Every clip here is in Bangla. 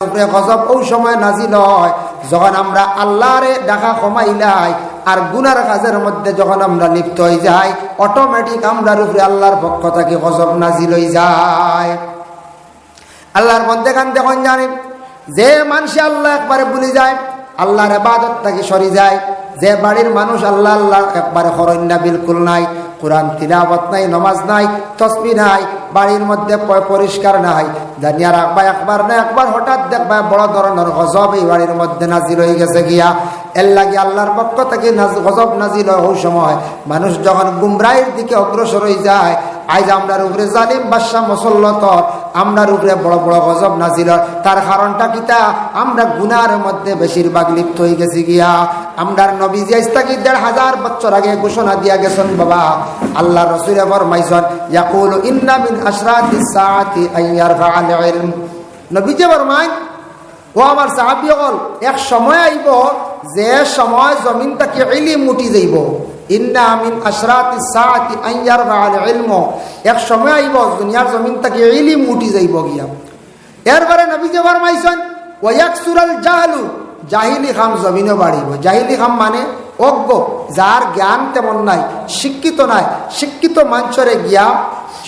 গজব ওই সময় নাজিল হয় যখন আমরা আল্লাহরে ডাকা কমাইলাই আর গুনার কাজের মধ্যে যখন আমরা লিপ্ত হয়ে যাই, অটোমেটিক আমরার উপরে আল্লাহর পক্ষ থেকে গজব নাজিল হয়ে যায়। আল্লাহর মধ্যে গান দেখুন জানি যে মানুষ আল্লাহ একবারে ভুলে যায়, আল্লাহর ইবাদত থেকে সরে যায়, যে বাড়ির মানুষ আল্লাহ আল্লাহ একবারে হরণ্যা বিলকুল নাই, কোরআন তিলাওয়াত নাই, নামাজ নাই, তাসবিহ নাই, বাড়ির মধ্যে পরিষ্কার নাই, জানিয়া রাখবা একবার না একবার হঠাৎ দেখবা বড় ধরনের গজব এই বাড়ির মধ্যে নাজিল হয়ে গেছে গিয়া। এর লাগে আল্লাহর পক্ষ থেকে গজব নাজিল হয় ওই সময় মানুষ যখন গুমরাহির দিকে অগ্রসর হয়ে যায়। আজ আমরার উপরে জালিম বাদশা মুসল্লত, আমরার উপরে বড় বড় গজব নাজিল হয়। তার কারণটা কিতা? আমরা গুনার মধ্যে বেশিরভাগ লিপ্ত হয়ে গেছি গিয়া। আমরার নবীজি আজ থেকে ১৫০০ বছর আগে ঘোষণা দিয়া গেছেন বাবা, আল্লাহ রাসূল ফরমাইছেন ইয়াকুলু ইন্না মিন আশরাতিস সাআতি আন ইয়ারফা'আল ইলম। নবীজি ফরমায় ও আমার সাহাবীগণ, এক সময় আইব যে সময় জমিন থেকে ইলম উঠি যাইব। ইন্না মিন আশরাতিস সাআতি আন ইয়ারফা'আল ইলম, এক সময় আইব দুনিয়ার জমিন থেকে ইলম উঠি যাইব গিয়া। এরপরে নবীজি ফরমাইছেন ওয়া ইয়াকসুরাল জাহলু, জাহিলি খাম জমিনে বাড়িব। জাহিলি খাম মানে অজ্ঞ, যার জ্ঞান তেমন নাই, শিক্ষিত নাই। শিক্ষিত মানুষরে গিয়া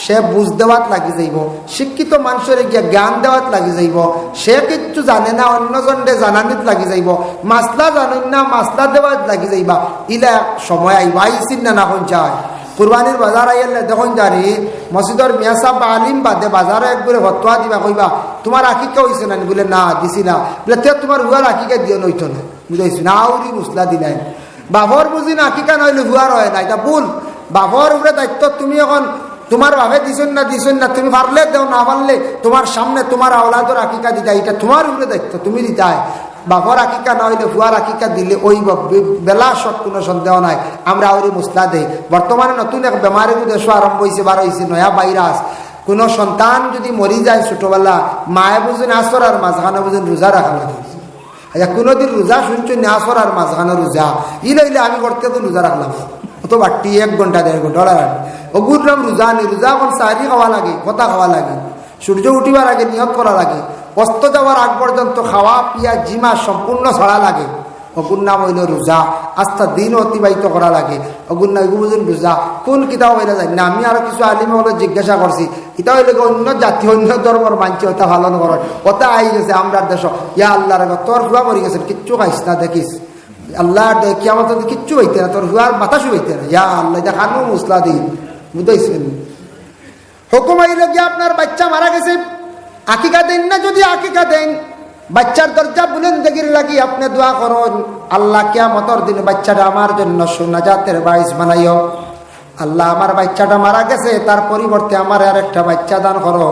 সে বুঝ দেওয়াত লাগি যাইব, শিক্ষিত মানুষরে গিয়া জ্ঞান দেওয়াত লাগি যাইব। সে কিচ্ছু জানে না, অন্যজনরে জানানিত লাগি যাইব। মাসলা জানেন না, মাসলা দেওয়াত লাগি যাইবা। ইলা সময় আইব, আইসিন না না কোন চায়। কুরবানির বাজার আইলে দেখুন জানি মসজিদর মিয়া সাহেব বা আলিম বাদে বাজারে একবারে ফতোয়া দিবা, কইবা তোমার আকিকা হয়েছে না? বলে না দিছি না। বলে তে তোমার হুয়ার আকিকা দিও নইতো না, বুঝাইছি না, আউরি মুসলা দিলেন। বাবর বুঝি না আকিকা নইলে হুয়ার হয় না, এটা ভুল। বাবর উপরে দায়িত্ব। তুমি এখন তোমার ভাবে দিছেন না, তুমি পারলে দেও, না পারলে তোমার সামনে তোমার আওলাদর আকিকা দিতা, এটা তোমার উপরে দায়িত্ব, তুমি দিতাই। বাবর আকিকা না হইলে হুয়ার আকিকা দিলে ওই বেলা সব কোনো সন্দেহ নাই আমরা আউরি মুসলা দেই। বর্তমানে নতুন এক বেমারের দেশ আরম্ভ হয়েছে, বার হয়েছে নয়া ভাইরাস। কোনো সন্তান যদি মরি যায় ছোটবেলা, মায়ে বুঝেন আসর আর মাঝখানে বুঝেন রোজা রাখা লাগে। আচ্ছা কোনোদিন রোজা শুনছো না? আসর আর মাঝখানে রোজা ই লইলে আমি করতে তো রোজা রাখলাম, অত বাড়তি 1 ঘন্টা 1.5 ঘন্টা ওগুর নাম রোজা নেই। রোজা এখন সারি খাওয়া লাগে, কথা খাওয়া লাগে, সূর্য উঠিবার আগে নিয়ত করা লাগে, অস্ত যাওয়ার আগ পর্যন্ত খাওয়া পিয়া জিমা সম্পূর্ণ ছড়া লাগে। অগুর নাম হইল রোজা। আস্থা দিন অতিবাহিত করা লাগে, অগুর নাম বুঝুন রোজা। কোন কিতাব হইলে যায় না? আমি আরো কিছু আলিম হলে জিজ্ঞাসা করছি, এটা হইলে অন্য জাতি অন্য ধর্মের মানছি ওটা পালন করেন, ওটা আই গেছে আমরা দেশ। ইয়া আল্লাহ তোর হুয়া করে গেছেন, কিচ্ছু খাইস না, দেখিস আল্লাহ কিয়ামত কিচ্ছু হইতে না, তোর হুয়ার বাতাসও হইতে না। ইয়া আল্লাহ এটা খানো মুসলা দিন, বুঝতেছেন? হুকুম হইল গিয়ে আপনার বাচ্চা মারা গেছে, আকিকা দেন না? যদি আকিকা দেন, বাচ্চার দরজা বুলন্দির লাগি আপনি দোয়া করুন, আল্লাহ কিয়ামতের দিন বাচ্চাটা আমার জন্য সুনাজাতের বাইস বানাইও। আল্লাহ আমার বাচ্চাটা মারা গেছে, তার পরিবর্তে আমার আর একটা বাচ্চা দান করো।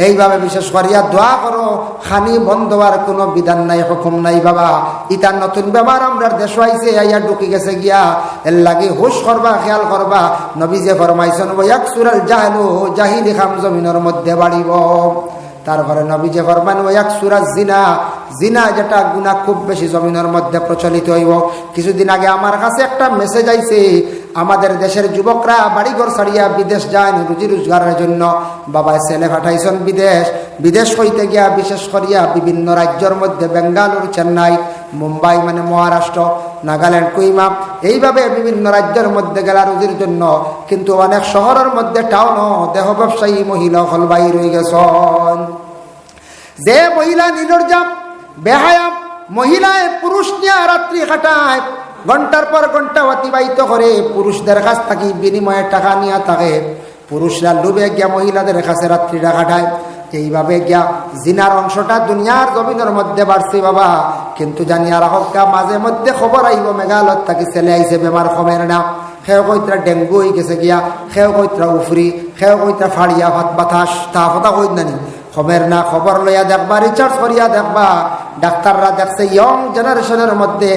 এইভাবে বিশেষ করিয়া দোয়া করো। খানি বন্ধ হওয়ার কোনো বিধান নাই, হুকুম নাই বাবা। ইতার নতুন ব্যবহার আমরা দেশ আইছে, আইয়া ঢুকি গেছে গিয়া। এর লাগে হুশ করবা, খেয়াল করবা। নবী যে ফরমাইছেন ওয়াকসুরাল জাহলু, জাহিলি খাম জমিনের মধ্যে বাড়িব। তারপরে নবী যে ফরমান ওয়াকসুরা জিনা, জিনা যেটা গুনাহ খুব বেশি জমিনের মধ্যে প্রচলিত হইব। কিছুদিন আগে আমার কাছে একটা মেসেজ আইছে, আমাদের দেশের যুবকরা বাড়িঘর ছাড়িয়া বিদেশ যায় রুজি রোজগারের জন্য। বাবা ছেলে পাঠাইছেন বিদেশ, বিদেশ হইতে গিয়া বিশেষ করিয়া বিভিন্ন রাজ্যের মধ্যে বেঙ্গালুরু, চেন্নাই, মুম্বাই মানে মহারাষ্ট্র, নাগাল্যান্ড, কুইমা, এইভাবে বিভিন্ন রাজ্যের মধ্যে গেলা রুজির জন্য। কিন্তু অনেক শহরের মধ্যে টাউনও দেহ ব্যবসায়ী মহিলা হল বাইর হয়ে গেছেন। যে মহিলা নির্লজ্জা বেহায়া মহিলায় পুরুষ নিয়ে রাত্রি কাটায়, ঘন্টার পর ঘন্টা অতিবাহিত করে, পুরুষদের কাছ থেকে বিনিময়ে টাকা নিয়ে থাকে, পুরুষরা লোভে গিয়া মহিলাদের কাছে রাত্রিটা কাটায়। এইভাবে গিয়া জিনার অংশটা দুনিয়ার জমিনের মধ্যে বাড়ছে বাবা। কিন্তু জানিয়া রাখা মাঝে মধ্যে খবর আইব মেঘালয় থাকি ছেলে আইছে বেমার কমের না। সেও কইত্রা ডেঙ্গু হয়ে গেছে গিয়া, সেও কইত্রা উফরি, সেও কইত্রা ফাড়িয়া ভাত বাতাস, তা কথা কই নানি খবর না। খবর লইয়া দেখবা, রিচার্জ করিয়া দেখবা, ডাক্তাররা দেখছে ইয়ং জেনারেশনের মধ্যে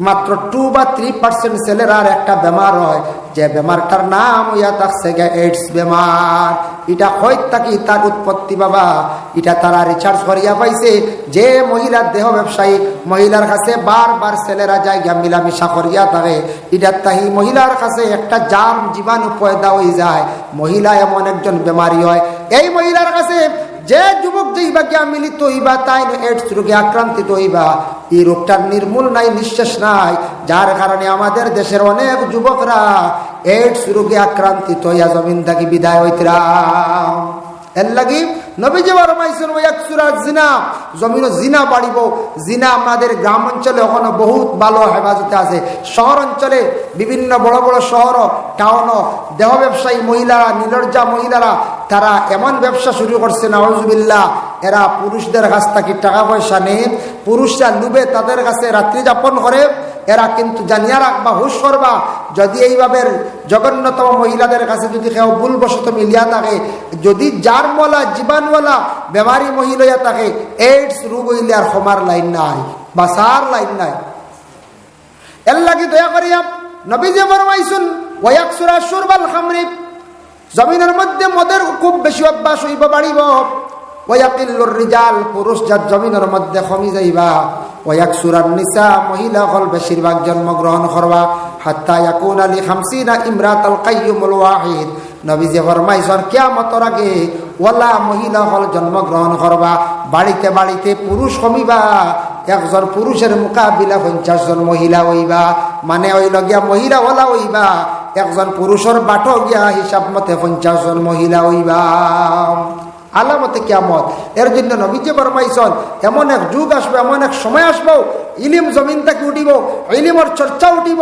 মাত্র 2 বা 3% ছেলেরা একটা বেমার হয়, যে বেমারটার নাম হইয়া থাকছে এইডস বেমার। এটা হইত থাকি তার উৎপত্তি বাবা। এটা তারা রিসার্চ করিয়া পাইছে, যে মহিলার দেহ ব্যবসায়ী, মহিলার কাছে বারবার ছেলেরা যায় গিয়া মিলামিশা করিয়া থাকে, এটা তাহি মহিলার কাছে একটা জার্ম জীবাণু পয়দা হয়ে যায়, মহিলা এমন একজন বেমারি হয়। এই মহিলার কাছে যে যুবক যেইবা গিয়া মিলিত হইবা তাই এইডস রোগে আক্রান্তিত হইবা। এই রোগটার নির্মূল নাই, নিঃশেষ নাই, যার কারণে আমাদের দেশের অনেক যুবকরা এইডস রোগে আক্রান্তিত হইয়া জমিন থেকে বিদায় হইতরা। এর লাগি নবীজি ফরমাইছেন ওয়াকসুরা জিনা, জমিন জিনা বাড়িব। জিনা আমাদের গ্রাম অঞ্চলে এখনো বহুত ভালো হেফাজতে আছে। শহর অঞ্চলে বিভিন্ন বড় বড় শহর টাউন দেহ ব্যবসায়ী মহিলারা, নির্লজ্জা মহিলারা তারা এমন ব্যবসা শুরু করছে নাউজুবিল্লাহ, এরা পুরুষদের কাছ থেকে টাকা পয়সা নেই, পুরুষরা লুবে তাদের কাছে রাত্রি যাপন করে। এরা কিন্তু জানিয়া রাখবা, হুশ করবা, যদি এইভাবে জঘন্যতম মহিলাদের কাছে যদি কেউ ভুলবশত মিলিয়া থাকে, যদি জার্মওয়ালা জীবাণুওয়ালা বেমারি মহিলা থাকে, এইডস রোগ হইলে আর ক্ষমার লাইন নাই, বাঁচার লাইন নাই। এর লাগি দয়া করিয়া নবীজি ফরমাইছেন ওয়াকসুরা শুরবাল খামরি, জমিনের মধ্যে মদের খুব বেশি অভ্যাস হইব, বাড়িব। ওয়াকিল্লুর রিজাল, পুরুষ জাত জমিনের মধ্যে কমি যাইবা। ওয়াকসুরান নিসা, মহিলা হল বেশিরভাগ জন্মগ্রহণ করবা। হাত্তা ইয়াকুনা লি 50 ইমরাতাল কাইয়ুমুল ওয়াহিদ, নবীজি ফরমাইছেন কিয়ামতের আগে ওয়ালা মহিলা হল জন্মগ্রহণ করবা। বাড়িতে বাড়িতে পুরুষ কমিবা, একজন পুরুষের মোকাবিলা 50 জন মহিলা হইবা। মানে হইল গিয়া মহিলা ওলা হইবা, একজন পুরুষের বাটো গিয়া হিসাব মতে 50 জন মহিলা হইবা। আলামতে কিয়ামত। এর জন্য নবীজি ফরমাইছেন এমন এক যুগ আসবে, এমন এক সময় আসবো, ইলিম জমিন থেকে উঠিব, ইলিমের চর্চা উঠিব,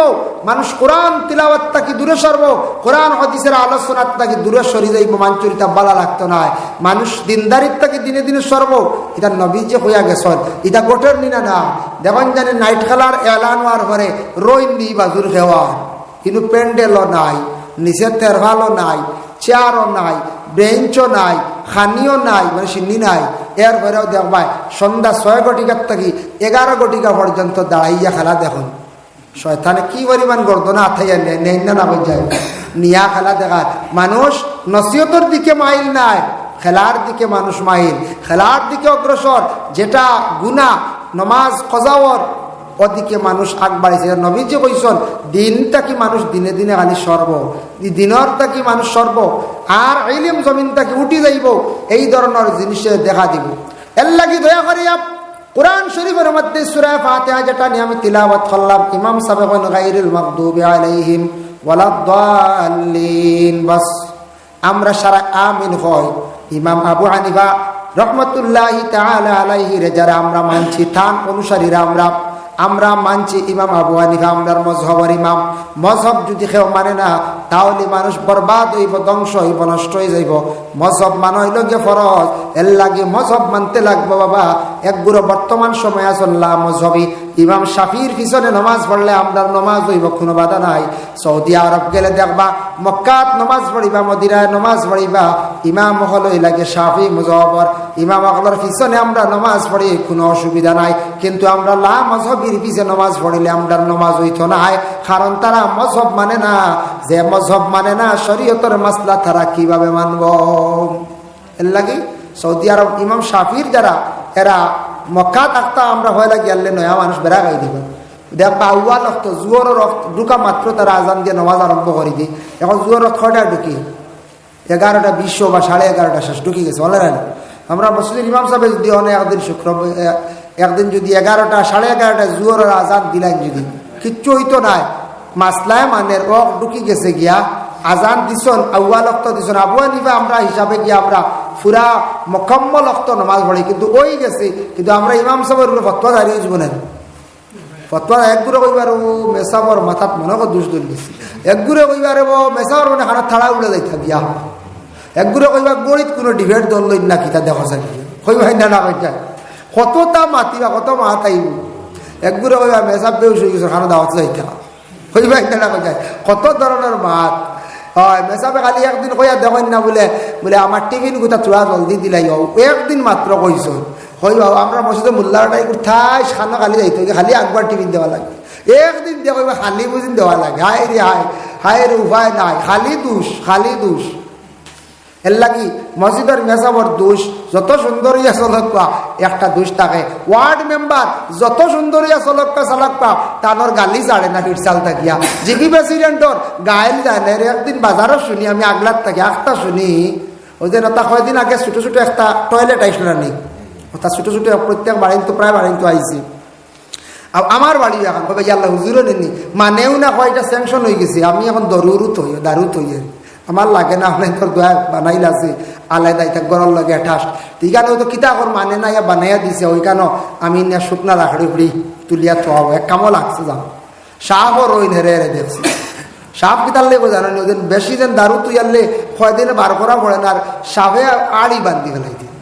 মানুষ কোরআন তিলাওয়াত থেকে দূরে সরব, কোরআন হাদিসের আলোচনার থেকে দূরে সরে যাইব, মানচুরিতা বালা লাগতো না, মানুষ দিনদারির থেকে দিনে দিনে সরব। এটা নবীজি হইয়া গেছেন, এটা গোটের নিনা না। দেখুন জানি নাইট খেলার এলান হওয়ার পরে রইন নি বাজুর খেওয়া, কিন্তু প্যান্ডেলও নাই, নিচে তেরভালও নাই, চেয়ারও নাই, বেঞ্চও নাই, খানিও নাই, মানে সিন্নি নাই। এরপরেও দেখবাই সন্ধ্যা 6 ঘটিকার থেকে 11 ঘটিকা পর্যন্ত দাঁড়াইয়া খেলা দেখুন। শয়তানে কি পরিমাণ গর্দনা আথাইয়া নেই না বোঝায় নিয়া খেলা দেখায়। মানুষ নসিহতের দিকে মাইল নাই, খেলার দিকে মানুষ মাইল, খেলার দিকে অগ্রসর। যেটা গুনাহ, নমাজ কজাওয়ার, ওদিকে মানুষ আগ বাড়িছে। নবীজি কইছেন দিনটা কি মানুষ দিনে দিনে খালি সর্ব, দিনরটা কি মানুষ সর্ব, আর ইলম জমিনটা কি উঠি যাইব, এই ধরনের জিনিসে দেখা দিব। এর লাগি দয়া করিয়া কোরআন শরীফের মধ্যে সূরা ফাতিহা যেটা নিয়ে আমি তিলাওয়াত করলাম, ইমাম সাহেব গায়রুল মাগদুবি আলাইহিম ওয়ালাদ-দাল্লিন, বাস আমরা সারা আমিন হয়। ইমাম আবু হানিফা রহমতুল্লাহি তাআলা আলাইহি রে যারা আমরা মানছি, থান অনুসারীরা আমরা মানছি ইমাম আবু হানিফা আমরার মজহবের ইমাম। মজহব যদি কেউ মানে না তাহলে মানুষ বরবাদ হইব, ধ্বংস হইব, নষ্ট হয়ে যাইব। মজহব মানে হইল গিয়ে ফরজ, এর লাগে মজহব মানতে লাগবো বাবা। একগুলো বর্তমান সময় আসল্লাহ মজহবি ইমাম শাফির পিছনে নমাজ পড়লে আমরার নমাজ হইব, কোনো বাধা নাই। সৌদি আরব গেলে দেখবা মক্কাত নমাজ পড়িবা, মদিনায় নমাজ পড়িবা, ইমাম হল লাগে শাফি মজহবর, ইমাম আকলর পিছনে আমরা নমাজ পড়ি, কোনো অসুবিধা নাই। কিন্তু আমরা লা মজহবির পিছনে নমাজ পড়িলে আমরার নমাজ হইতো না, কারণ তারা মজহব মানে না। যে মজহব মানে না শরীয়তের মাসলা তারা কিভাবে মানব? এর লাগে সৌদি আরব ইমাম শাফির যারা এরা মক্কা থাকতা আমরা হয় লাগে আনলে নয়া মানুষ বেড়া গাই দিব। দেখবা আউয়া রক্ত জুয়োর রক্ত ঢুকা মাত্র তারা আজান দিয়ে নমাজ আরম্ভ করে দিই। এখন জুয়োর ছয়টা ঢুকি, 11টা 20 বা 11:30 শেষ ঢুকি গেছে। বলে না আমরা মুসলিম ইমাম সাহেব যদি অনেক একদিন যদি 11টা 11:30 জুয়োর আজান দিলেন, যদি কিচ্ছু হইতো নাই, মাসলায় মানে রক ঢুকি গেছে গিয়া আজান দিছন, আউয়া রক্ত দিছন, আবু হানিফা আমরা হিসাবে গিয়া আমরা পুরা মোকাম্মল রক্ত নমাজ পড়ি, কিন্তু ওই গেছে। কিন্তু আমরা ইমাম সাহেবের উপরে ফতোয়া দাঁড়িয়ে যাব না, ফতোয়া একগুলো কইবার ও মেসাবর মাথাত মনে করে দুষ দল দিছি, একগুলো কইবার ও মেসাবর মানে খানা থাড়া উড়ে যাইতা বিয়া, একগুলো কইবার গড়িত কোনো ডিবেট দল লই না কিতা দেখা যায় কইবাই না না কইতা কতটা মাতিবা কত মাত আইব, একগুলো কইবার মেসাব বেউস হয়ে গেছে খানা দাওয়াত যাইতা কইবাই না না কইতা কত ধরনের মাত হয়। মেসাবে খালি একদিন কইয়া দেখেন না বলে আমার টিফিন কোথা চূড়া জলদি দিলাই একদিন মাত্র কইস হই বাবু আমরা মসজিদে মোল্লাটাই কোথায় খানো খালি যাইতে খালি একবার টিফিন দেওয়া লাগে, একদিন দিয়ে কইবা খালি বুঝিন দেওয়া লাগে। হায় রে হায় রে উপায় নাই, খালি দোষ খালি দোষ। এর লাগি মসজিদের মেসাবর দোষ যত সুন্দরিয়া চলকা একটা দোষ থাকে, ওয়ার্ড মেম্বার যত সুন্দরিয়া চলকা চালকা তানোর গালি ছাড়ে না ফিরসাল থাকিয়া, জিপি প্রেসিডেন্টর গাইল যায় না। একদিন বাজারও শুনি আমি আগলার থাকি একটা শুনি ওই যে তা কয়েকদিন আগে ছোটো ছোটো একটা টয়লেট আইসল না নেই, তা ছোটো ছোটো প্রত্যেক বাড়িতে তো প্রায় বাড়িতে আইসি। আর আমার বাড়ি এখন কবে আল্লাহ হুজুরও নেননি, মানেও না হয় এটা স্যাংশন হয়ে গেছে, আমি এখন দারুত হই আমার লাগে না আপনার তোর দয়া বানাইলে আছে আলাদা এটা গরম লাগে ঠাস ঠিকানে তো কিতা কর মানে না ইয়া বানাইয়া দিছে ওইখানে আমি না শুকনা রাখড়ি ফুড়ি তুলিয়া থোয়াও এক কামও লাগছে যাও সাপও রই হেরে হেরে দেখছি। সাপ কিতার লেগে জানেন ওদের বেশি দিন দারু তুইয়ারলে কয়দিনে বার করা পড়ে না, আর সাপে আড়ি বান্ধি ফেলাই দিয়ে।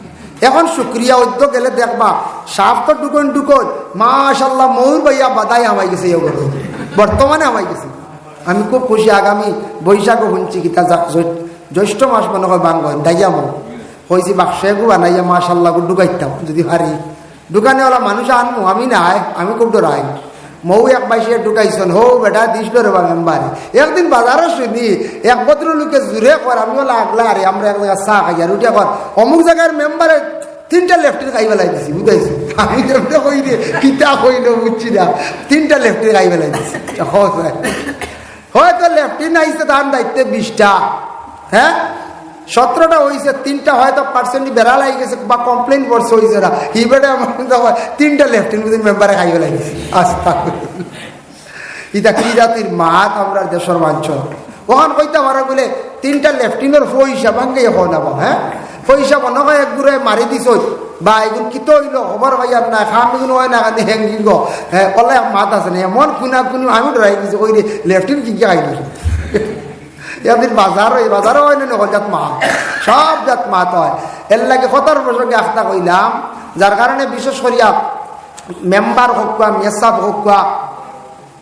এখন শুক্রিয়া ঐদ্য গেলে দেখবা সাপ তো ডুকন মাশাল্লাহ ময়ূর ভাইয়া বাদাই আমাই গেছে এগুলো বর্তমানে আমাই গেছে। আমি খুব খুশি, আগামী বৈশাখও শুনছি কিতা জ্যৈষ্ঠ মাস মনে হয় বাঙ্গন দাইয়া মো হয়েছি বাক্সেগু বানাইয়া মাশাল্লাহ ঢুকাইতাম যদি হারি দোকানেওয়ালা মানুষ আনবো আমি নাই, আমি খুব ডরাই মৌ এক বাইশে ঢুকাইছেন হো বেটা দিস রে মেম্বারে। একদিন বাজারও শুনি এক ভদ্র লোকে জুড়ে কর আমিও লাগলা আরে আমরা এক জায়গায় চা খাই আর উঠে কর অমুক জায়গার মেম্বারে 3টা লেফটের খাই বেলাই দিছি বুঝাইছি। আমি কই রে কিতা কইল বুঝছি না, 3টা লেফটের খাই বেলাই দিছি। হয়তো লেফটিন আইসে তার দায়িত্বে 20টা, হ্যাঁ 17টা হয়েছে, 3টা হয়তো পার্সেন্ট বেড়া লাগি গেছে বা কমপ্লেন করছে হয়েছে না হিবেটে আমার 3টা লেফটিন মেম্বারে খাই বেলাই দিছি। আস্তা ইটা কি জাতির মাত আমরা দেশের মাঞ্চল ওখান কইতে পারো বলে 3টা লেফটিনের পয়সা ভাঙ্গে এখন আবার হ্যাঁ পয়সা মনে হয় এক গুড়ে মারি দিছ বা এগুন কিতো হইল খবর ভাইয়ার না খামিগুন হয় না কানে হ্যাঙ্গি গো হ্যাঁ কলে মাত আছে না এমন কুনা কুনি আমি ডরাই দিছি ওই লেফটিন কি খাইল এদিন বাজার হয় বাজারও হয় না নকল জাত মাত সব জাত মাত হয় এর লাগে কতর প্রসঙ্গে আস্তা কইলাম যার কারণে বিশেষ করিয়া মেম্বার হোক বা মেসাব হোক বা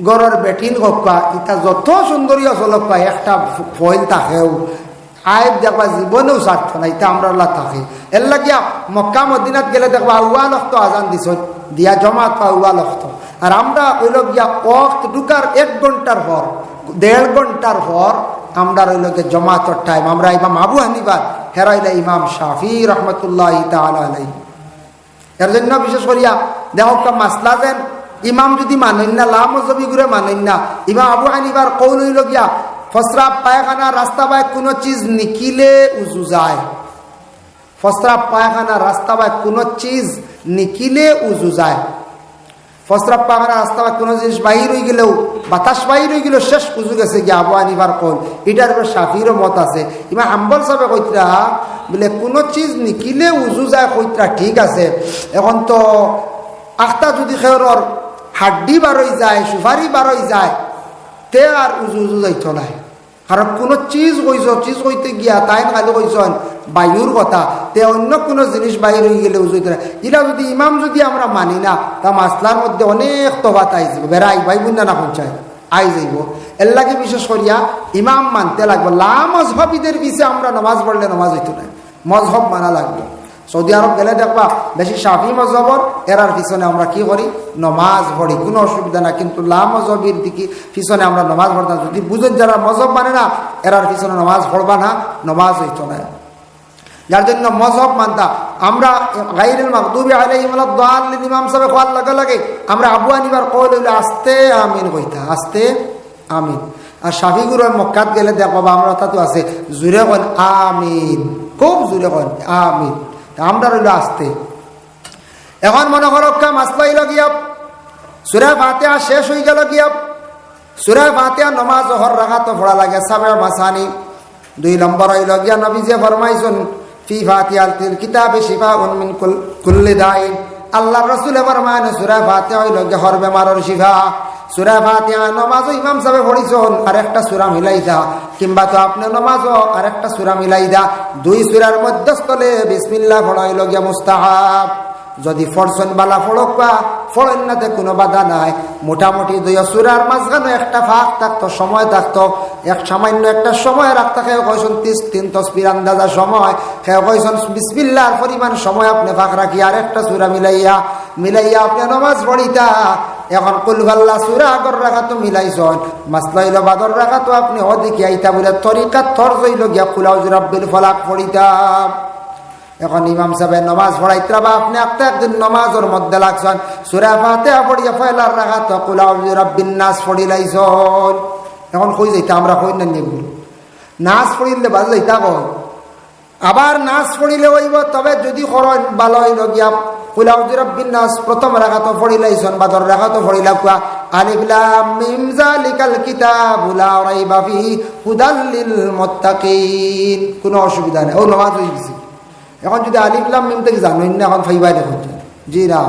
গড়ের বেটিন হোক বা এটা যত সুন্দরী চলক বা একটা ফয়েল থাকেও আয়েব দেখবা জীবনেও স্বার্থ নাই তা আমরা থাকে এর লাগিয়া মক্কা মদিনাত গেলে দেখবা উয়া লক্ত আজান দিছ দিয়া জমাত পা উয়া লক্ত আর আমরা ওইল গিয়া অক্ত ঢুকার 1 ঘন্টার পর 1.5 ঘন্টার পর আমরা রইল গিয়ে জমাতর টাইম আমরা ইমাম আবু হানিফা হেরাইলা ইমাম শাফি রহমতুল্লাহ তাআলা আলাইহি। এর জন্য বিশেষ করিয়া দেখো মাসলা দেন ইমাম যদি মানেন না লামজবি ঘুরে মানেন না ইমাম আবু হানিফার কৌল হইল গিয়া ফসরা পায়খানা রাস্তা বায় কোনো চিজ নিকিলে উজু যায়, ফসরা পায়খানা রাস্তা বায় কোনো চিজ নিকিলে উজু যায়। ফসরা পায়খানা রাস্তা বায় কোনো জিনিস বাহির হয়ে গেলেও বাতাস বাহির হয়ে গেলেও শেষ উজু গেছে গিয়ে আবু হানিফার কৌল। এটার উপর শাফিরও মত আছে। ইমাম হাম্বল সাহেব কইতরা বলে কোনো চিজ নিকিলে উজু যায় কইতরা ঠিক আছে। এখন তো আখতা যদি খেয়রর হাড্ডি বারই যায় সুপারি বারই যায় তে আর উজু উজু যাইত নাই, কারণ কোনো চিজ কইস চিজ কইতে গিয়া তাই খালি কইসন বায়ুর কথা তে অন্য কোনো জিনিস বাইর হয়ে গেলে উজু না। এটা যদি ইমাম যদি আমরা মানি না তা মাসলার মধ্যে অনেক তফাত আই যাব বেড়াই ভাই বুঝা না পঞ্চায়েত আই যাইব। এর লাগে বিশেষ করিয়া ইমাম মানতে লাগবে। লামজহবিদের পিছিয়ে আমরা নামাজ পড়লে নামাজ হইতো না, মজহব মানা লাগবে। সৌদি আরব গেলে দেখবা বেশি শাফি মজহবর এরার পিছনে আমরা কি করি নমাজ পড়ি, কোনো অসুবিধা না। কিন্তু লামজহবির দিকে পিছনে আমরা নমাজ পড়তাম। যদি বুঝেন যারা মজহব মানে না এরার পিছনে নমাজ পড়বা না, নমাজ হইতো না। যার জন্য মজহব মানতা আমরা গায়রুল মাগদুবি আলাইহিম ওয়ালাদ-দাল্লিন ইমাম সাহেব কোয়াল লাগা লাগে আমরা আবু হানিফার কওল হইলো আস্তে আমিন কইতা, আস্তে আমিন। আর শাফি গুরুর মক্কাত গেলে দেখবা আমরা তাতো আছে জুরে কোন আমিন, খুব জুরে কোন আমিন, আমরা রইল আসতে। এখন মনে করো মাসলা হইল গিয়া সূরা ফাতিহা শেষ হয়ে গেল গিয়া সূরা ফাতিহা নামাজ হর রাকাত পড়া লাগে সাবে মাসানি। 2 নম্বর হইল গিয়া নবী যে ফরমাইছেন ফি ফাতিহাতিল কিতাবে শিফাউন মিন কুল্লি দাইন, আল্লাহর রাসূল ফরমান সূরা ফাতিহা হইল গিয়া হর বেমারের শিফা। সূরা ফাতিহা নামাজ ইমাম সাহেব পড়িছেন আর একটা সূরা মিলাই দা, কিংবা তো আপনি নামাজ আর একটা সূরা মিলাই দা। 2 সূরার মধ্যস্থলে বিসমিল্লাহ পড়া হইল গিয়া মুস্তাহাব। যদি ফরসন বালা পড়কা ফড়েন নাতে কোনো বাধা নাই। মোটামুটি 2 সূরার মাঝখানে একটা ফাঁক থাকতো, সময় থাকতো, এক সামান্য একটা সময় রাখতে কেউ কইছেন 3 তসবির আন্দাজা সময়, কেউ কইছেন বিসমিল্লাহর পরিমাণ সময় আপনি ফাঁক রাখি আর একটা সূরা মিলাইয়া আপনি নামাজ পড়িতা। এখন কুলভাল্লা সূরা আগর রাখা তো মিলাইছন, মাসলা হইল বাদর রাখা তো আপনি ওদিকে আইতা বলে তরিকা তরজ হইল গিয়া কুল আউযু বিরাব্বিল ফালাক পড়িতা। এখন ইমাম সাহেব নামাজ পড়াইতরা বা আপনি একটা একদিন নামাজের মধ্যে লাগছেন সূরা ফাতিহা পড়িয়া ফয়লার রাখা তো কুল আউযু বিরাব্বিন নাস পড়িলাইছন। এখন কই যাইতা আমরা কই না নিব নাস পড়িলে বাজ যাইতা কই আবার নাচ পড়িলে হইব, তবে যদি করেন ভালো হইল গিয়া কুল আউযু বিরাব্বিন নাস প্রথম রাকাত পড়িলাইছন বা দর রাকাত পড়িলা কুয়া আলিফ লাম মিম যালিকাল কিতাবু লা রাইবা ফিহি হুদাল লিল মুত্তাকিন, কোনো অসুবিধা নেই। ও নামাজ হয়ে গেছে। এখন যদি আলিফ লাম মিম থেকে জানেন না, এখন ফাইবাই দেখুন জি না।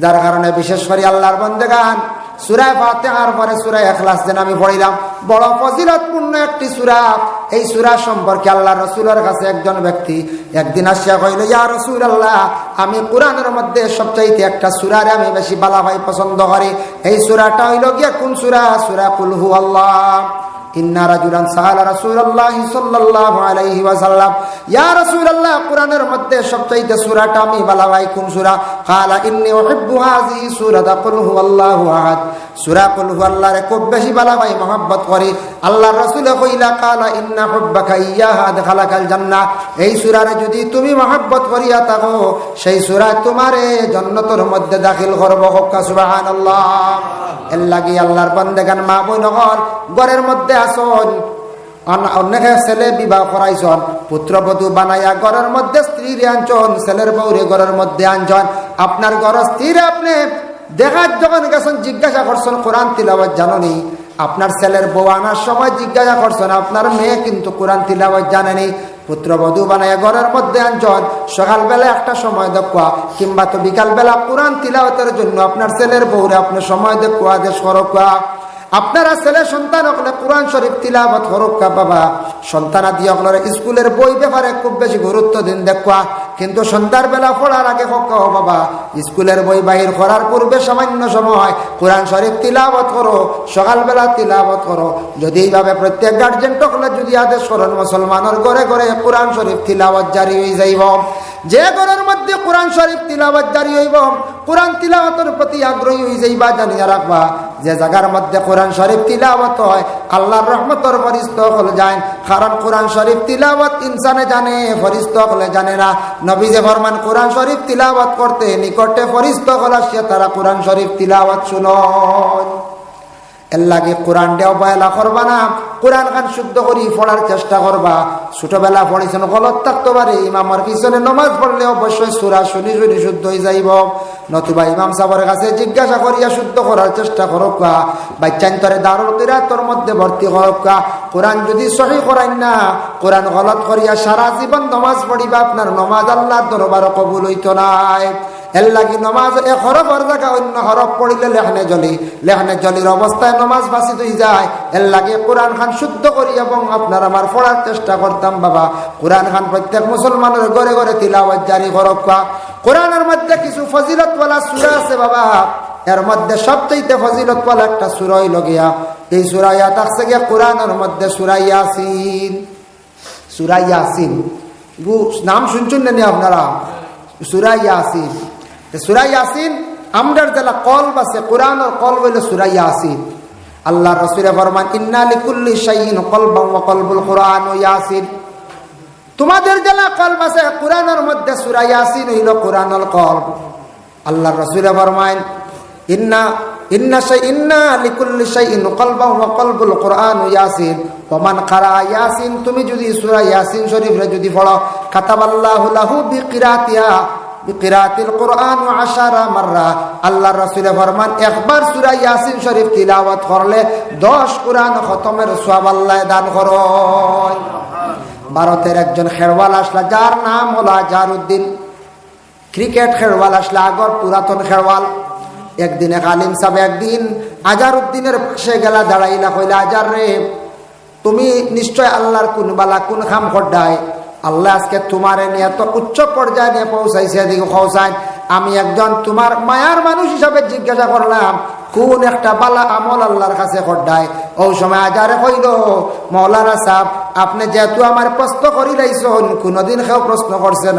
যার কারণে বিশেষ করে আল্লাহর বান্দাগান সূরা ফাতিহার পরে সূরা ইখলাস যেন আমি পড়িলাম, বড় ফজিলতপূর্ণ একটি সূরা। এই সূরা সম্পর্কে আল্লাহর রাসূলের কাছে একজন ব্যক্তি একদিন আসিয়া কইল, ইয়া রাসূলুল্লাহ, আমি কোরআনের মধ্যে সবচাইতে একটা সূরারে আমি বেশি ভালো ভাই পছন্দ করি। এই সূরাটা হইল গিয়া কোন সূরা? সূরা কুল হুয়াল্লাহ। ইন্না রাজুলান সাআলা রাসূলুল্লাহ সাল্লাল্লাহু আলাইহি ওয়াসাল্লাম, ইয়া রাসূলুল্লাহ, কোরআনের মধ্যে সবচাইতে সূরাটা আমি ভালো ভাই কোন সূরা? ক্বালা ইন্নী উহিব্বু হাযিহি সূরাতা কুল হুয়াল্লাহু আহাদ। সূরা কুল হুয়াল্লাহরে খুব বেশি ভালো ভাই মহব্বত করি। আল্লাহর রাসূল কইলা, ক্বালা ইন্না হুব্বাকা ইয়্যাহা আদখালাকাল জান্নাহ। এই সূরারে যদি তুমি মহব্বত করিয়া থাকো, সেই সূরা তোমারে জান্নাতের মধ্যে দাখিল করব। সুবহানাল্লাহ। এর লাগি আল্লাহর বান্দাগান মা বোনগণ ঘরের মধ্যে আসন, অনেকে ছেলে বিবাহ করাইছন, পুত্রবধূ বানাইয়া ঘরের মধ্যে স্ত্রীরে আনছন, ছেলের বউরে ঘরের মধ্যে আনছন। আপনার ঘর স্ত্রীরে আপনি দেখার যখন গেছেন জিজ্ঞাসা করছেন কোরআন তিলাওয়াত জানেনি। আপনার ছেলের বউ আনার সময় জিজ্ঞাসা করছেন, আপনার মেয়ে কিন্তু কোরআন তিলাওয়াত জানেনি। পুত্রবধূ বানাইয়া ঘরের মধ্যে আনছন, সকালবেলা একটা সময় দেখুয়া কিংবা তো বিকালবেলা কোরআন তিলাওয়াতের জন্য আপনার ছেলের বউরে আপনি সময় দেখুয়া আদেশ করুকা। আপনারা ছেলে সন্তান হলে কোরআন শরীফ তিলাওয়াত হরক্কা বাবা, সন্তানাদি হলে স্কুলের বই ব্যাপারে খুব বেশি গুরুত্ব দিন দেখুয়া। কিন্তু সন্ধ্যার বেলা পড়ার আগে হক বাবা, স্কুলের বই বাহির করার পূর্বে সামান্য সময় কোরআন শরীফ তিলাওয়াত করো, সকালবেলা তিলাওয়াত করো। যদি এইভাবে প্রত্যেক গার্জেন হলে যদি আদেশ করেন, মুসলমানের ঘরে ঘরে কোরআন শরীফ তিলাওয়াত জারি হয়ে যাইব। যে ঘরের মধ্যে কোরআন শরীফ তিলাওয়াত জারি হইব, কোরআন তিলাওয়াতের প্রতি আগ্রহী হয়ে যাইবা, জানিয়া রাখবা। যে জায়গার মধ্যে কোরআন শরীফ তিলাওয়াত হয়, আল্লাহর রহমতের ফরিস্তা হলে যায়। কারণ কোরআন শরীফ তিলাওয়াত ইনসানে জানে, ফরিস্তা হলে জানে না। নবী যে ফরমান কোরআন শরীফ তিলাওয়াত করতে নিকটে ফরিস্তা হল আসিয়া তারা কোরআন শরীফ তিলাওয়াত শুনয়। এর লাগে কোরআন দেও বয়লা করবা না, কোরআন খান শুদ্ধ করি পড়ার চেষ্টা করবা। ছোটবেলা পড়েছেন গলত থাকতে পারে, ইমামের পিছনে নমাজ পড়লে অবশ্যই সূরা শুনি শুনি শুদ্ধ হয়ে যাইব। নতুবা ইমাম সাহেবের কাছে জিজ্ঞাসা করিয়া শুদ্ধ করার চেষ্টা করবা। বাচ্চান্তরে দারুল কিরাতের মধ্যে ভর্তি করবা। কোরআন যদি সহি করাই না, কোরআন গলত করিয়া সারা জীবন নমাজ পড়িবা, আপনার নমাজ আল্লাহর দরবারে কবুল হইতো নাই। এর লাগি নমাজ এক হরফের জায়গা অন্য হরফ পড়িলে লেখনে জলি, লেখনে জলির অবস্থায় নমাজ বাসি হয়ে যায়। এর লাগে কোরআন খান শুদ্ধ করি এবং আপনার আমার পড়ার চেষ্টা করতাম বাবা। কোরআন খান প্রত্যেক মুসলমানের ঘরে ঘরে তিলাওয়াত জারি করবা। কোরআনের মধ্যে কিছু ফজিলতওয়ালা সূরা আছে বাবা, এর মধ্যে সবচেয়ে ফজিলতওয়ালা একটা সূরা হইল গিয়া এই সূরা ইয়া থাকছে গিয়া কোরআনের মধ্যে সূরা ইয়াসিন। সূরা ইয়াসিন নাম শুনছেন না আপনারা? সূরা ইয়াসিন, সূরা ইয়াসিন আমরার জেলা কলব আছে, কোরআনের কলব হইল সূরা ইয়াসিন। আল্লাহ রাসূল ফরমান, ইন্না লিকুল্লি শাইইন কলবান ওয়া কলবুল কুরআন ইয়াসিন। তোমাদের জেলা কলব আছে, কোরআনের মধ্যে সূরা ইয়াসিন হইল কোরআনের কলব। আল্লাহ রাসূল ফরমান, ইন্না লিকুল্লি শাইইন কলবান ওয়া কলবুল কুরআন ইয়াসিন ওয়া মান ক্বারা ইয়াসিন। তুমি যদি সূরা ইয়াসিন শরীফে যদি পড়ো, কাতাবাল্লাহু লাহু বিকিরাতিহা বিকিরাতিল কুরআন 10 মাররা। আল্লাহর রাসূল ফরমান, একবার সূরা ইয়াসিন শরীফ তিলাওয়াত করলে 10 কোরআন খতমের সওয়াব আল্লাহ দান করেন। ভারতের একজন খেলোয়াড় আসলা, যার নাম হলো আজহারউদ্দিন। ক্রিকেট খেলোয়াড় আসলা, আগর পুরাতন খেলোয়াড়। একদিন এক আলিম সাহেব একদিন আজহারউদ্দিনের পাশে গেলা, দাঁড়াইলা, কইলা, আজহার রে, তুমি নিশ্চয় আল্লাহর কোন বালা কোন খাম খড্ডায় আল্লাহ আজকে তোমারে নিয়ে এত উচ্চ পর্যায়ে নিয়ে পৌঁছাইছে, এদিকে পৌঁছায়। আমি একজন তোমার মায়ার মানুষ হিসাবে জিজ্ঞাসা করলাম, কোন একটা বালা আমল আল্লাহর কাছে খড্ডায়? ওই সময় আজহারে কইল, মৌলানা সাহেব, আপনি যেহেতু আমার প্রশ্ন করি লাইছেন, কোনদিন কেউ প্রশ্ন করছে না।